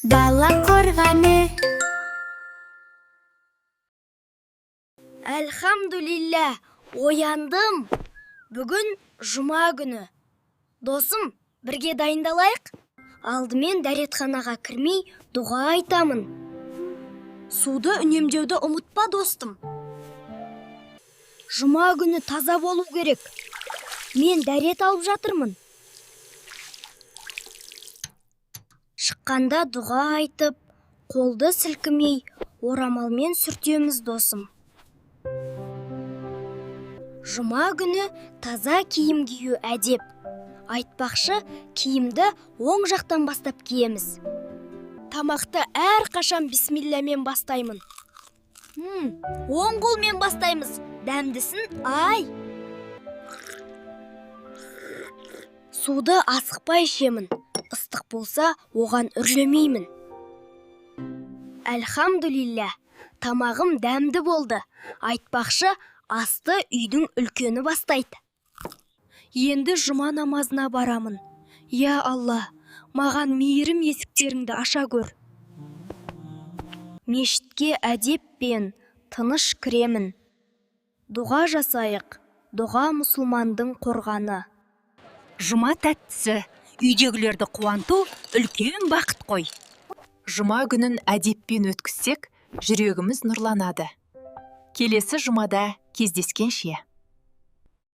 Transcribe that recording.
Дала қорғаны. Әлхамдулилля, ояндым. Бүгін жұма күні. Досым, бірге дайындалайық. Алдымен дәретханаға кірмей дұға айтамын. Суды үнемдеуді ұмытпа, достым. Жұма күні таза болу керек. Мен дәрет алып жатырмын. Шыққанда дұға айтып, қолды сілкімей, орамалмен сүртеміз, досым. Жұма күні таза киім кию әдеп. Айтпақшы, киімді оң жақтан бастап киеміз. Тамақты әрқашан бисмиллямен бастаймын. Оң қолмен бастаймыз. Дәмдісін, ай! Суды асықпай ішемін. Ыстық болса, оған үрлемеймін. Әлхамдулилля, тамағым дәмді болды. Айтпақшы, асты үйдің үлкені бастайды. Енді жұма намазына барамын. Я Алла, маған мейірім есіктеріңді аша көр. Мешітке әдеппен тыныш кіремін. Дұға жасайық, дұға мұсылмандың қорғаны. Жұма тәттісі, үйдегілерді қуанту үлкен бақыт қой. Жұма күнін әдеппен өткізсек, жүрегіміз нұрланады. Келесі жұмада кездескенше.